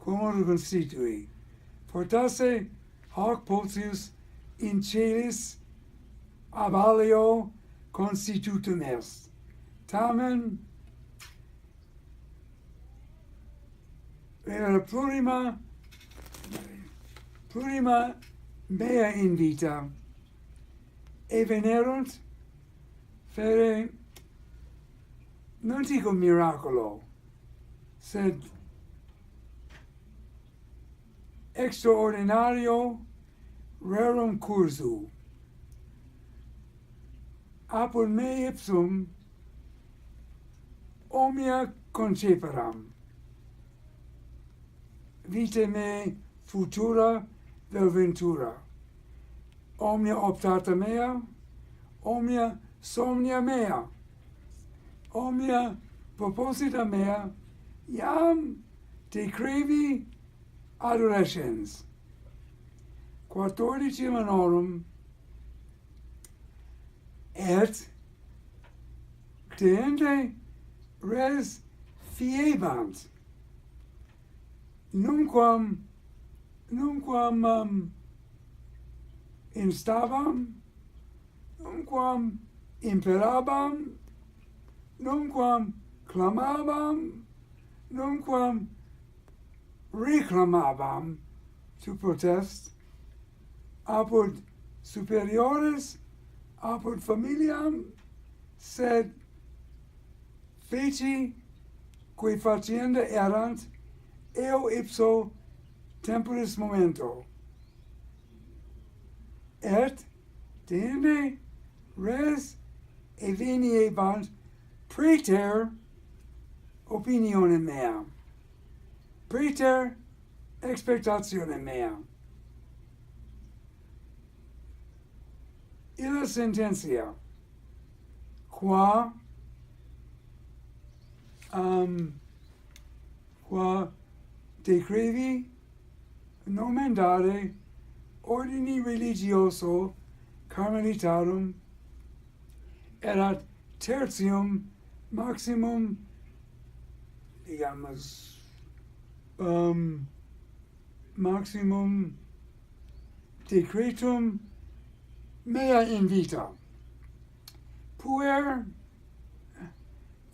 quomodo constitui. Fortasse hoc potius in caelis ab alio constitutum est. Tamen era plurima mea in vita, e venerunt fere, non dico miracolo, sed extraordinario rerum cursu. Apud me ipsum omnia conceperam. Vitae me futura vel ventura. Omnia optata mea, omnia somnia mea, omnia proposita mea, iam decrevi adolescens. 14 annorum et deende res fiebant, numquam instabam, numquam imperabam, numquam clamabam, numquam reclamabam, to protest, apud superiores, apud familiam, sed feci quae facienda erant, eo ipso temporis momento. Et deinde res eveniebant praeter opinionem meam, praeter expectationem meam. Illa sententia, qua decrevi nomen dare ordini religioso Carmelitarum erat tertium maximum, digamos, maximum decretum mea in vita.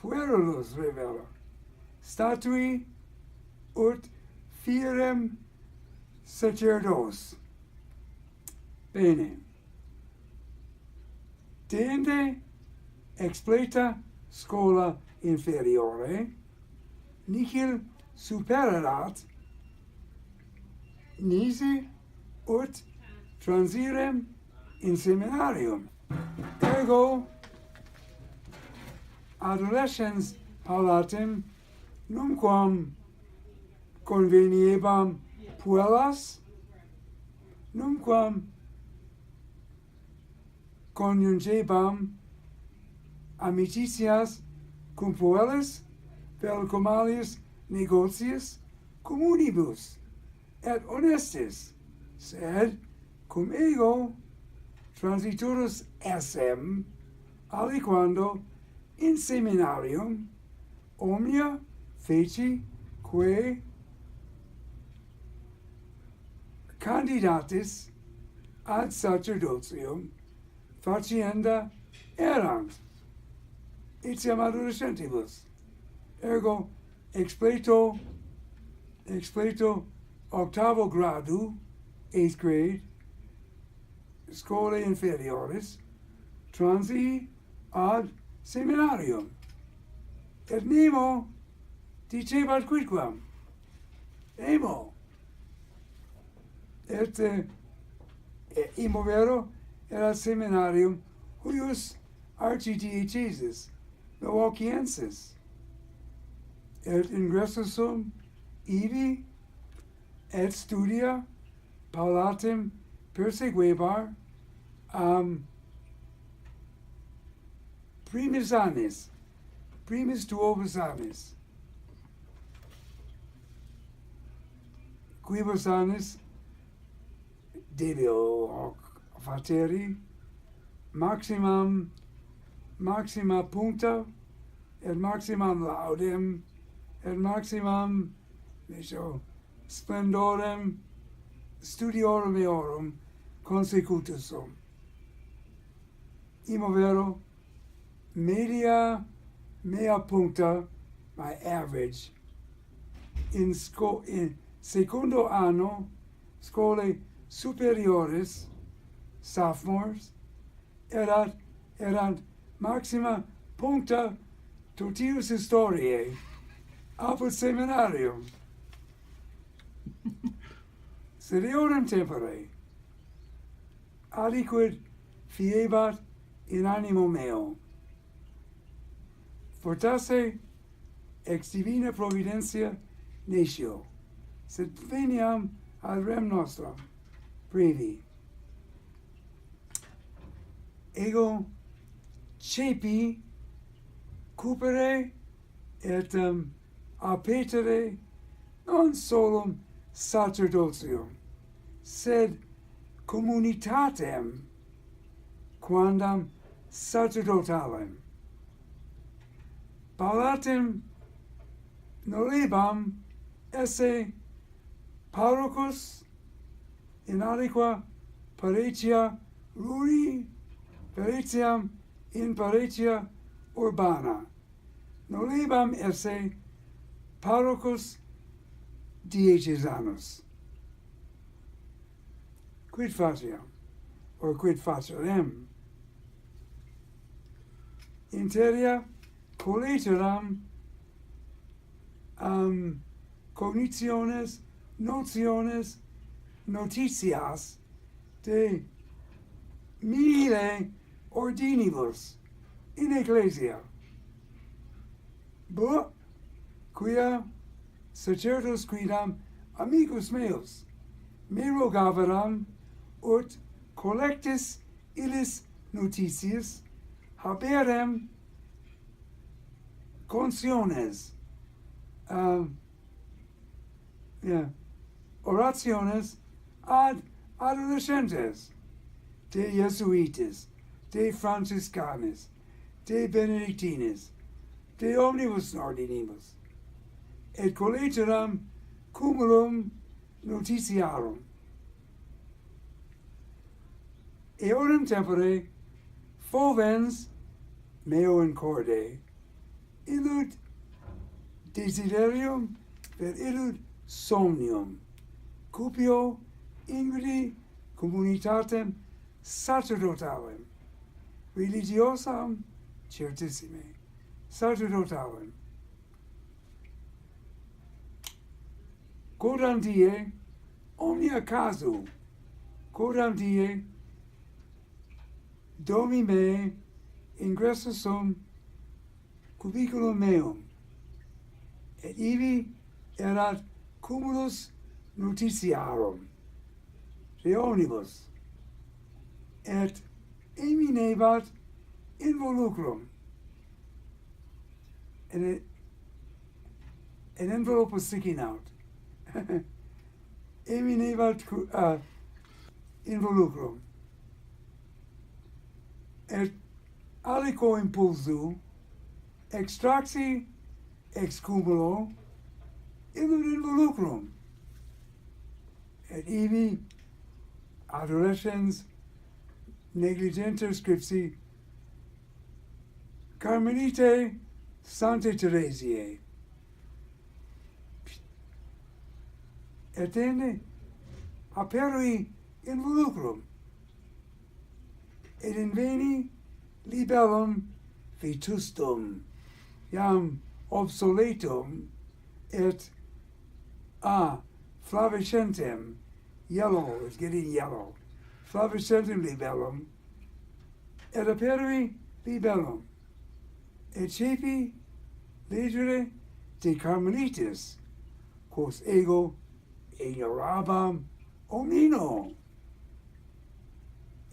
Puerilus revela, statui ut fierem sacerdos. Bene. Deende expleta schola inferiore, nihil supererat, nisi ut transirem in seminarium. Ergo, adolescens paulatim, numquam conveniebam puellas, numquam coniugebam amicitias cum puellis vel cum aliis negotiis communibus et honestis, sed cum ego transiturus essem, aliquando in seminarium omnia feci quae candidatis ad sacerdotium facienda erant, etiam adolescentibus. Ergo expleto octavo gradu, 8th grade, scholae inferioris, transi ad seminarium. Et nemo dicebat quidquam. Nemo. Et imo vero erat seminarium huius archidiocesis Milwaukeeensis. Et ingressus sum ibi et studia paulatim perseguebar primis duobus annis. Quibus annis debeo hoc fateri maxima puncta et maximam laudem et maximam splendorem studiorum eorum consecutusum. Imo vero, media mea puncta, my average, in secundo anno, scolae superiores, sophomores, erant maxima puncta totius historiae, apud seminarium. Sed eorum tempore, aliquid fiebat in animo meo. Fortasse ex divina providentia natio, sed veniam ad rem nostram, brevi. Ego cepi cupere et apetere non solum sacerdotium, sed communitatem quandam sacerdotalem. Paulatim nolebam esse parocus in aliqua paretia ruri, paretiam in paretia urbana. Nolebam esse parocus diegesanus. Quid faciam, or quid facerem? Interia collateram cognitiones, notiones, notitias de mille ordinibus in ecclesia. But quia sacerdos quidam amicus meus me rogavaram ut collectis illis notitiis haberem conciones, orationes ad adolescentes, de Jesuitis, de Franciscanis, de Benedictinis, de omnibus ordinibus, et collateram cumulum notitiarum. Eorum tempore fovens meo in corde, illud desiderium per illud somnium, cupio ingredi communitatem sacerdotalem, religiosam certissime, sacerdotalem. Quodam die omnia casu, quodam die domi me ingressus sum cubiculum meum, et ibi erat cumulus notitiarum, de omnibus, et eminebat involucrum, and an envelopus sticking out. Eminebat involucrum, et alico impulsu extraxi ex cumulo illud involucrum, et ibi adolescens negligenter scripsi Carmelitae Sanctae Theresiae. Et ene aperui involucrum, et inveni libellum vetustum, iam obsoletum, et flavescentem, yellow, it's getting yellow, flavescentem libellum, et aperui libellum, et cepi legere de Carmelitis, quos ego ignorabam omnino,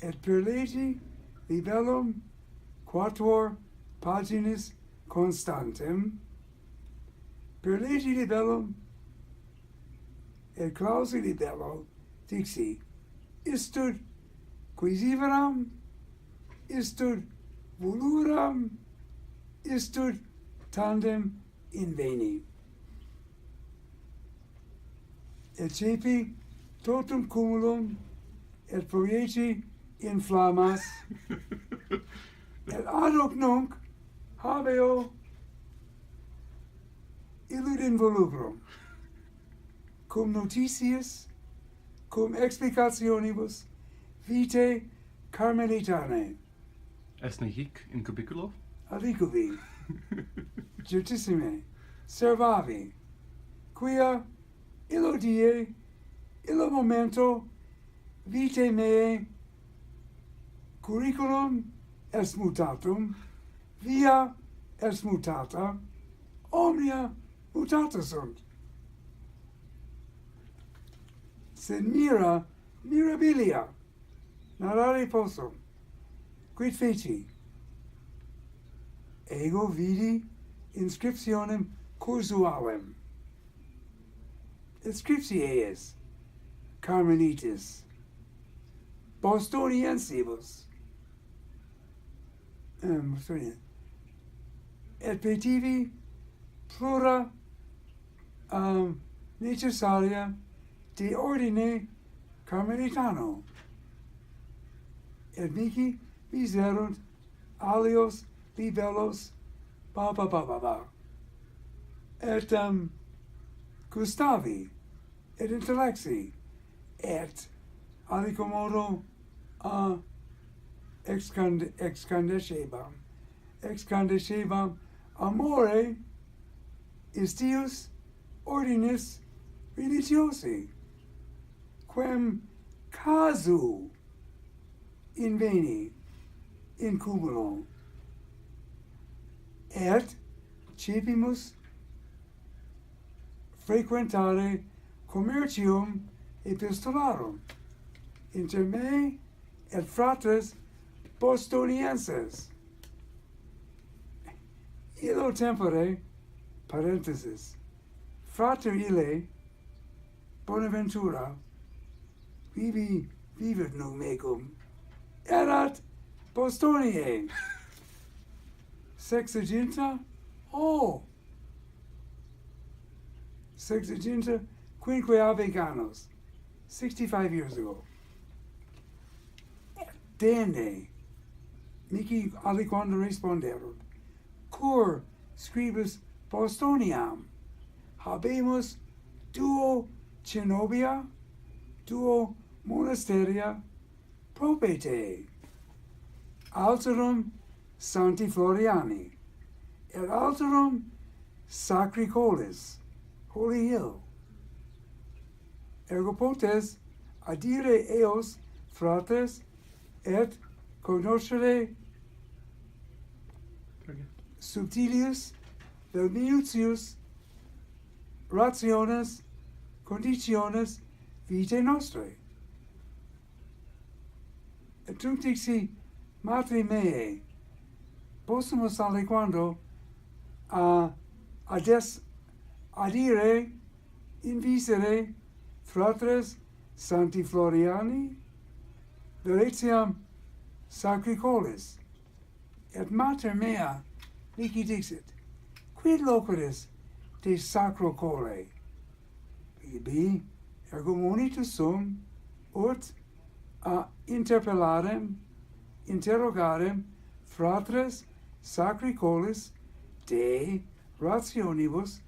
et per legi libellum quatuor paginis constantem, per legi libellum et clausi libello dixi, istud quisiveram, istud voluram, istud tandem inveni. et cepi totum cumulum, et proieci in flammas, et ad hoc nunc habeo illud involucrum, cum notitiis, cum explicationibus vitae Carmelitanae. Esne hic in cubiculo? Alicuvi, certissime, servavi, quia illo die, illo momento, vitae meae, curriculum est mutatum, via est mutata, omnia mutata sunt. Sed mirabilia, narrare possum, quid feci? Ego vidi inscriptionem cursualem. Inscriptieis Carmelitis Bostoniensibus et petivi plura necessaria de ordine Carmelitano, et mihi miserunt alios libellos et Gustavi et intellexi et alicomodo excandescebam amore istius ordinis religiosi quem casu inveni in cumulo et cepimus frequentare commercium epistolarum inter me et fratres bostonienses. Illo tempore, parenthesis, frater ille, Bonaventura, vivit nunc mecum, erat Bostonie, sexaginta, sexaginta quinque aveganos, 65 years ago. Dende, mihi aliquando responderunt, cur scribus Bostoniam, habemus duo cenobia, duo monasteria propete, alterum Sancti Floriani, et alterum Sacri Caelis, Holy Hill. Ergo potes adire eos fratres et cognoscere subtilius vel minutius rationes conditiones vitae nostrae. Et tunc dixi matri meae possumus aliquando adire invisere fratres Sancti Floriani veletiam Sacri Caelis, et mater mea mihi dixit, quid loqueris de Sacro Caeli? Ibi ergo monitus sum ut interrogarem fratres Sacri Caelis de rationibus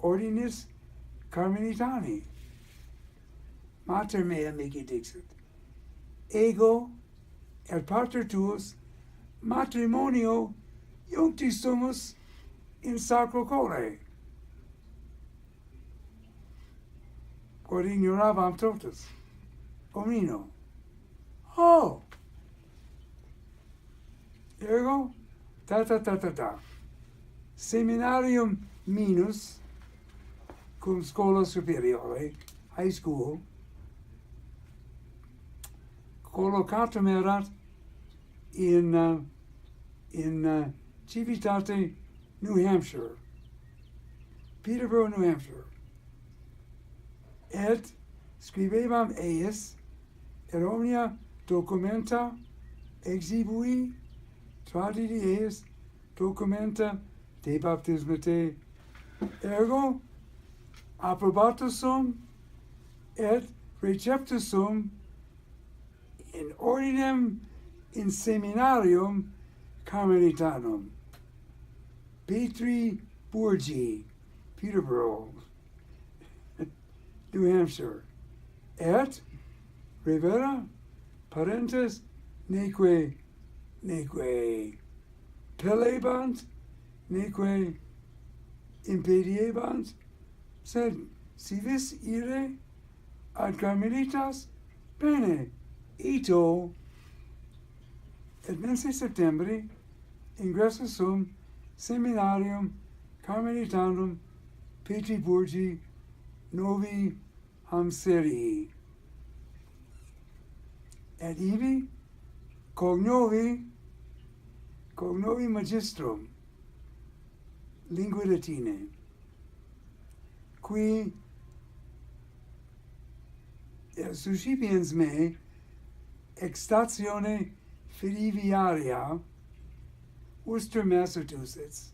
ordinis Carmelitani. Mater mea mihi dixit, ego et pater tuus matrimonio iuncti sumus in Sacro Caeli. Quod ignoravam totus, omnino. Ergo, ta. Seminarium minus, cum schola superiore, high school, collocatum erat in Civitate, New Hampshire, Peterborough, New Hampshire, et scribebam eis, et omnia documenta exhibui, tradidi eis documenta de baptismate, ergo approbatus sum et receptus sum in ordinem in seminarium Carmelitanum, Petri Burgi, Peterborough, New Hampshire, et revera parentes neque pelebant, neque impediebant, sed si vis ire ad Carmelitas, bene, ito, et mense Septembri, ingressus sum seminarium Carmelitanum Petri Burgi Novi Hampshirii. Et ibi cognovi magistrum lingua Latine, qui suscipiens me ex statione ferroviaria Worcester, Massachusetts,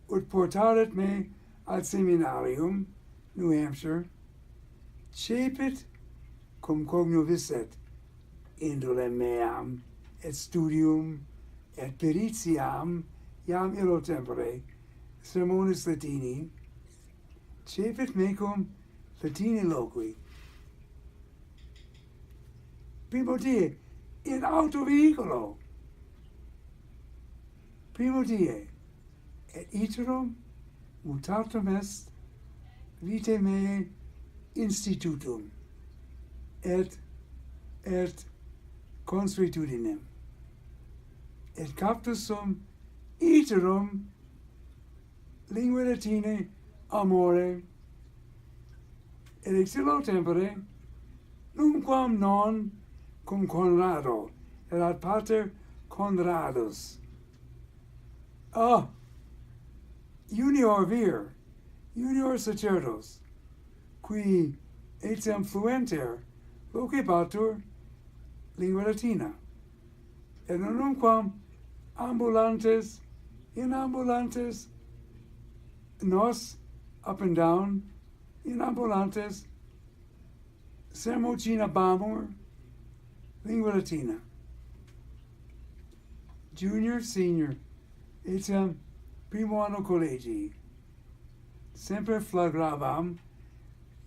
ut portaret me ad seminarium New Hampshire, cepit cum cognovisset indolem meam et studium et peritiam iam illo tempore sermonis Latini, cepit mecum Latini loqui. Primo die in auto vehiculo. Primo die et iterum mutatum est vitae meae institutum et constitutum et captus sum iterum lingua Latine amore et ex illo tempore nunquam non cum Conrado et ad pater Conradus junior vir, junior sacerdos, qui etiam fluenter loquebatur lingua Latina, et nunquam ambulantes, in ambulantes, nos up and down, in ambulantes, sermocina bamur, lingua Latina. Junior, senior, etiam primo anno collegi, semper flagravam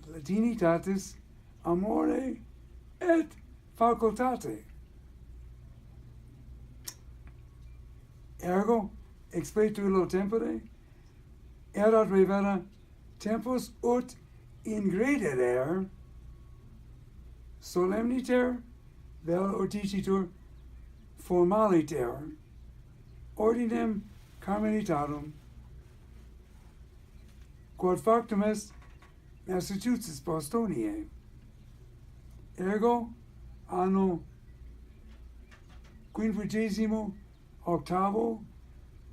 Latinitatis amore et facultate. Ergo, expetu illo tempore, erat revera tempus ut ingredere solemniter vel orticitur formaliter ordinem Carmelitatum, quod factum est Massachusetts Bostoniae. Ergo, anno 58 octavo,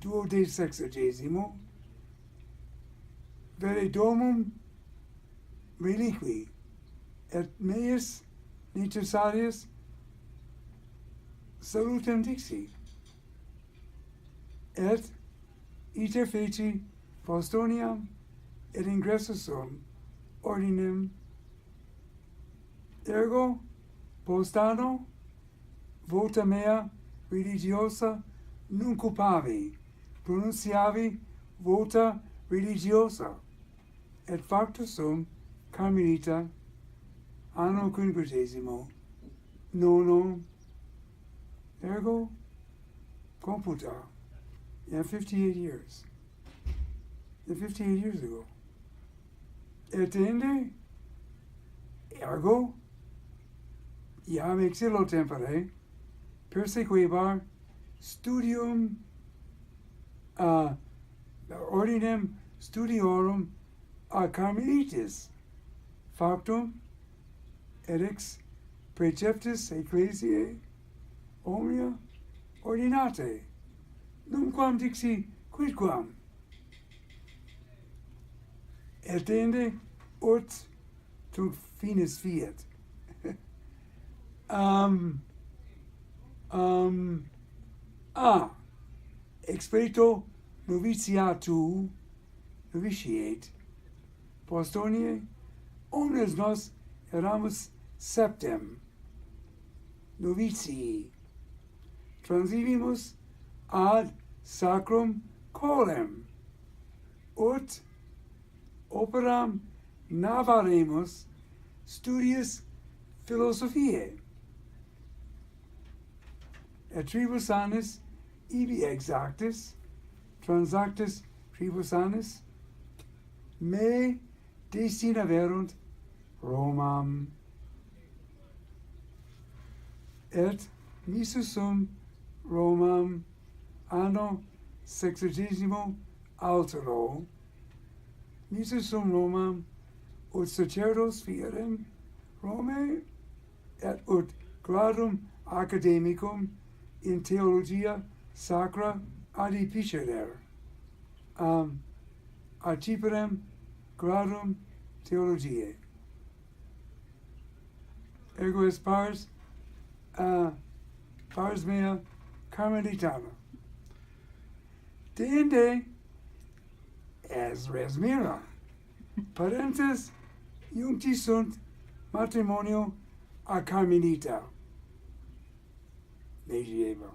1260, vere domum reliqui, et meis necessarius salutem dixi, et iter feci Bostoniam et ingressus sum ordinem. Ergo postano vota mea religiosa nuncupavi, pronunciavi vota religiosa, et factus sum Carmelita anno 59 nono. Ergo computa. Yeah, 58 years. 58 years ago. Et inde, ergo, iam ex illo tempore, persequebar studium, ordinem studiorum a Carmelitis, factum, et ex preceptus ecclesiae, omnia ordinate, numquam dixi quidquam, et inde ut tunc finis fiat. Expedito novitiate Bostoniae omnes nos eramus septem novitii, transivimus ad sacrum colem, ut operam navaremus studiis philosophiae. Et tribus annis ibi exactis, transactis tribus annis, me destinaverunt Romam. Et missus sum Romam anno sexagesimo altero, missus sum Romam ut sacerdos fierem Romae, et ut gradum academicum in theologia sacra adipicer, artiperem gradum theologiae. Ego est pars mea carmelitana. Deinde as res mira, parentes iuncti sunt matrimonio a carmelita. Legieva.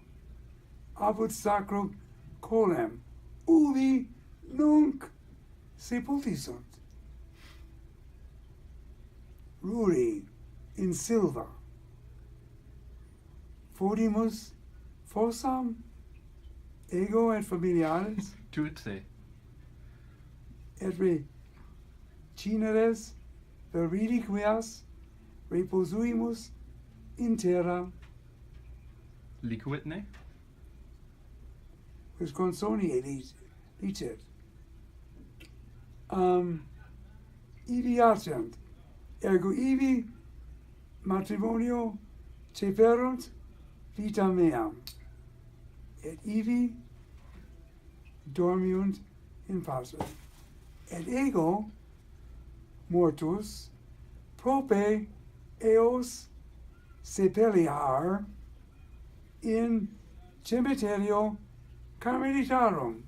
Apud sacro colem, ubi nunc sepulti sunt. Ruri in silva. Fodimus fossam, ego et familiares, Tuit se. et recineres per reliquias reposuimus in terra, Liquid ne? quis consonie licet. Ibi aciant, ergo ibi matrimonio ceperunt vitam meam, et ibi dormiunt in pace. Et ego mortus prope eos sepeliar in cemeterio carmelitarum,